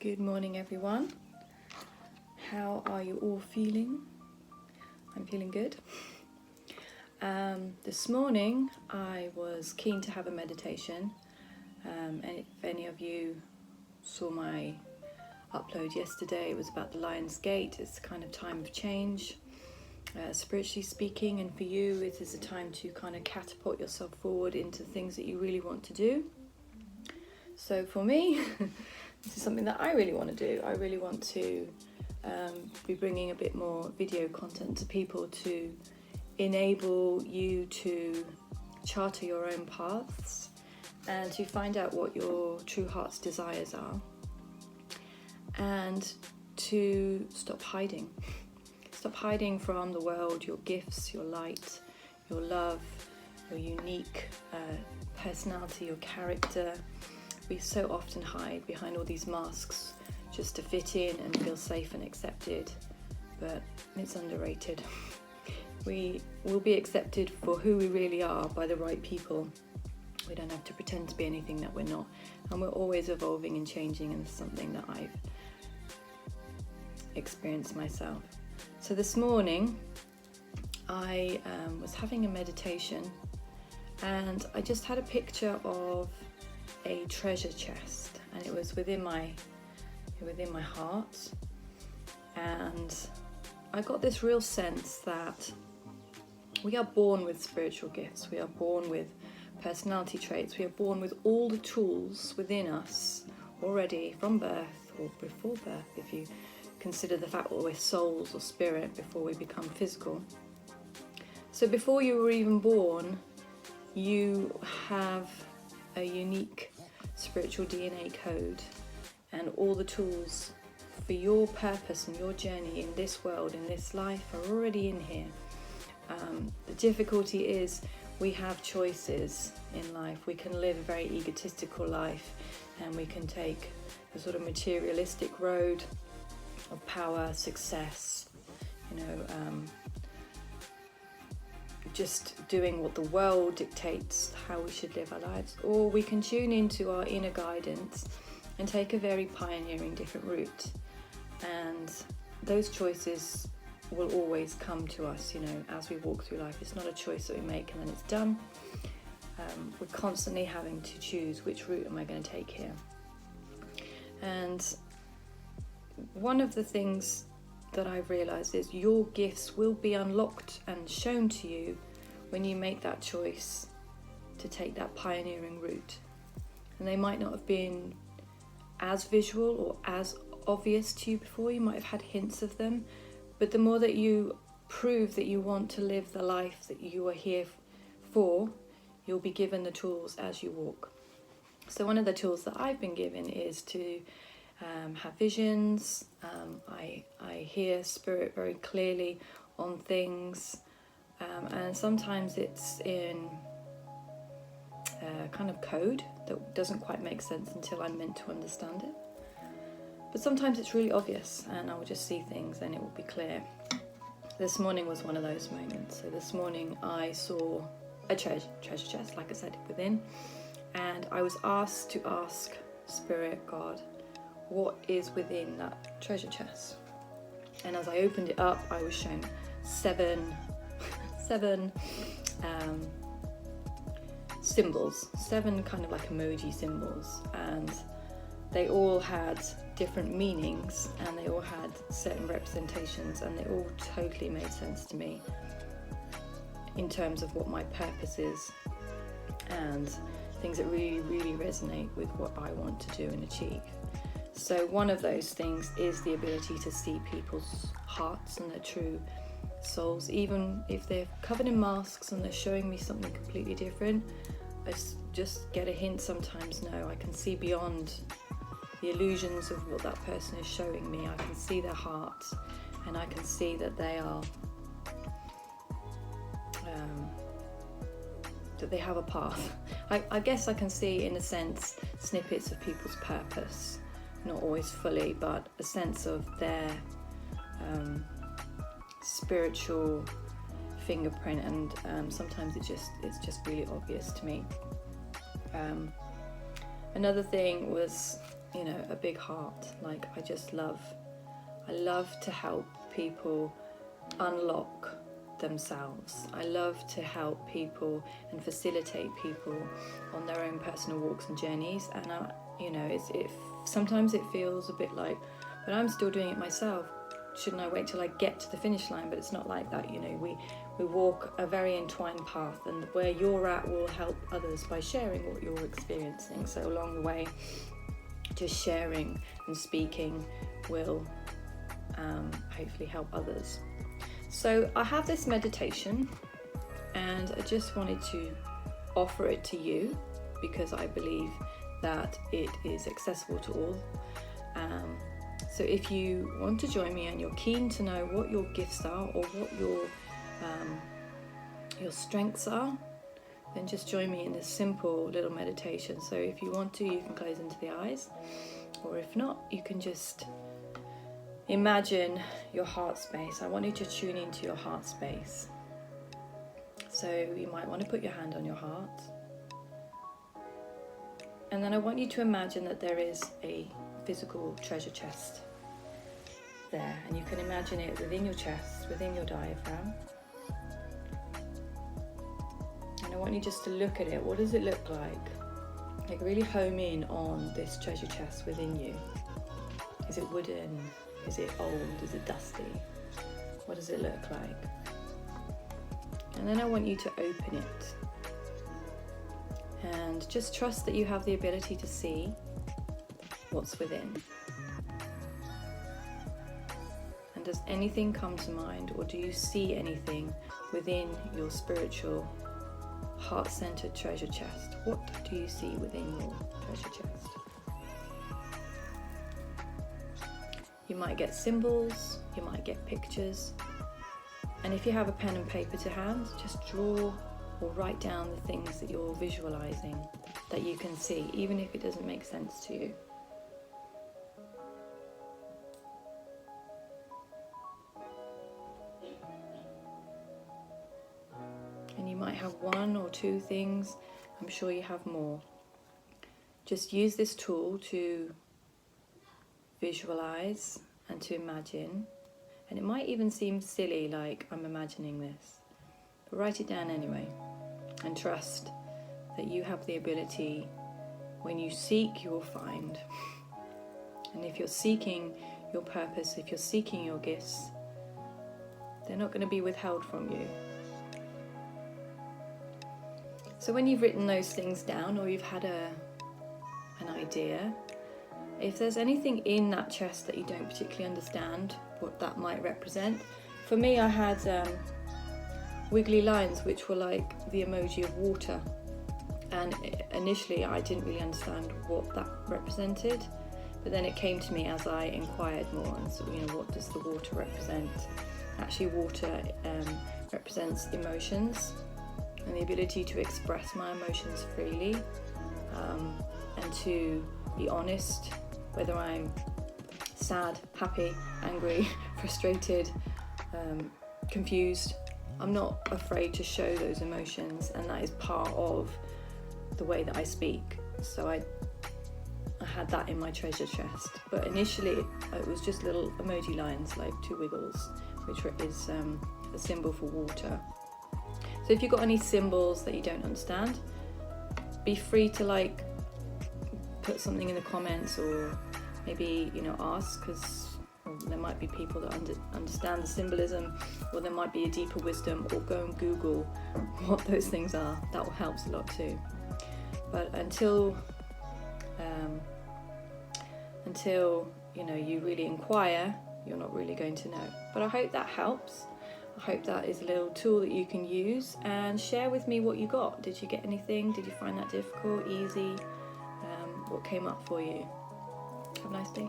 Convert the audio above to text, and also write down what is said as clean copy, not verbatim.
Good morning, everyone. How are you all feeling? I'm feeling good. This morning I was keen to have a meditation, and if any of you saw my upload yesterday, it was about the Lion's Gate. It's a kind of time of change, spiritually speaking, and for you it is a time to kind of catapult yourself forward into things that you really want to do. So for me, this is something that I really want to do. I really want to be bringing a bit more video content to people to enable you to charter your own paths and to find out what your true heart's desires are, and to stop hiding. Stop hiding from the world, your gifts, your light, your love, your unique personality, your character. We so often hide behind all these masks just to fit in and feel safe and accepted, but it's underrated. We will be accepted for who we really are by the right people. We don't have to pretend to be anything that we're not, and we're always evolving and changing, and it's something that I've experienced myself. So this morning I was having a meditation, and I just had a picture of a treasure chest, and it was within my heart, and I got this real sense that we are born with spiritual gifts, we are born with personality traits, we are born with all the tools within us already from birth, or before birth if you consider the fact that we're souls or spirit before we become physical. So before you were even born, you have a unique spiritual DNA code, and all the tools for your purpose and your journey in this world, in this life, are already in here. The difficulty is we have choices in life. We can live a very egotistical life, and we can take the sort of materialistic road of power, success, just doing what the world dictates how we should live our lives, or we can tune into our inner guidance and take a very pioneering different route. And those choices will always come to us, as we walk through life. It's not a choice that we make and then it's done. We're constantly having to choose, which route am I going to take here? And one of the things that I've realized is your gifts will be unlocked and shown to you when you make that choice to take that pioneering route. And they might not have been as visual or as obvious to you before. You might have had hints of them, but the more that you prove that you want to live the life that you are here for, you'll be given the tools as you walk. So one of the tools that I've been given is to have visions. I hear spirit very clearly on things, and sometimes it's in kind of code that doesn't quite make sense until I'm meant to understand it. But sometimes it's really obvious, and I will just see things and it will be clear. This morning was one of those moments. So this morning I saw a treasure chest, like I said, within, and I was asked to ask Spirit, God, what is within that treasure chest? And as I opened it up, I was shown seven symbols, seven kind of like emoji symbols, and they all had different meanings, and they all had certain representations, and they all totally made sense to me in terms of what my purpose is and things that really, really resonate with what I want to do and achieve. So one of those things is the ability to see people's hearts and their true souls, even if they're covered in masks and they're showing me something completely different. I just get a hint sometimes. No, I can see beyond the illusions of what that person is showing me. I can see their heart, and I can see that they are that they have a path. I guess I can see, in a sense, snippets of people's purpose. Not always fully, but a sense of their spiritual fingerprint, and sometimes it's just really obvious to me. Another thing was a big heart. Like I love to help people unlock themselves. I love to help people and facilitate people on their own personal walks and journeys. And sometimes it feels a bit like, but I'm still doing it myself. Shouldn't I wait till I get to the finish line? But it's not like that. We walk a very entwined path, and where you're at will help others by sharing what you're experiencing. So along the way, just sharing and speaking will hopefully help others. So I have this meditation, and I just wanted to offer it to you because I believe that it is accessible to all. So if you want to join me and you're keen to know what your gifts are or what your strengths are, then just join me in this simple little meditation. So if you want to, you can close into the eyes, or if not, you can just imagine your heart space. I want you to tune into your heart space. So you might want to put your hand on your heart. And then I want you to imagine that there is a physical treasure chest there. And you can imagine it within your chest, within your diaphragm. And I want you just to look at it. What does it look like? Like really home in on this treasure chest within you. Is it wooden? Is it old? Is it dusty? What does it look like? And then I want you to open it. And just trust that you have the ability to see what's within. And does anything come to mind, or do you see anything within your spiritual, heart-centered treasure chest? What do you see within your treasure chest? You might get symbols, you might get pictures, and if you have a pen and paper to hand, just draw or write down the things that you're visualizing, that you can see, even if it doesn't make sense to you. And you might have one or two things, I'm sure you have more. Just use this tool to visualize and to imagine, and it might even seem silly, like I'm imagining this, but write it down anyway, and trust that you have the ability. When you seek, you will find. And if you're seeking your purpose, if you're seeking your gifts, they're not going to be withheld from you. So when you've written those things down, or you've had an idea, if there's anything in that chest that you don't particularly understand what that might represent, for me I had wiggly lines which were like the emoji of water, and initially I didn't really understand what that represented, but then it came to me as I inquired more, and so what does the water represent? Actually, water represents emotions and the ability to express my emotions freely, and to be honest, whether I'm sad, happy, angry, frustrated, confused. I'm not afraid to show those emotions, and that is part of the way that I speak. So I had that in my treasure chest, but initially it was just little emoji lines, like two wiggles, which is a symbol for water. So if you've got any symbols that you don't understand, be free to put something in the comments, or maybe ask, because there might be people that understand the symbolism, or there might be a deeper wisdom, or go and Google what those things are. That helps a lot too. But until you really inquire, you're not really going to know. But I hope that helps. I hope that is a little tool that you can use, and share with me what you got. Did you get anything? Did you find that difficult, easy? What came up for you? Have a nice day.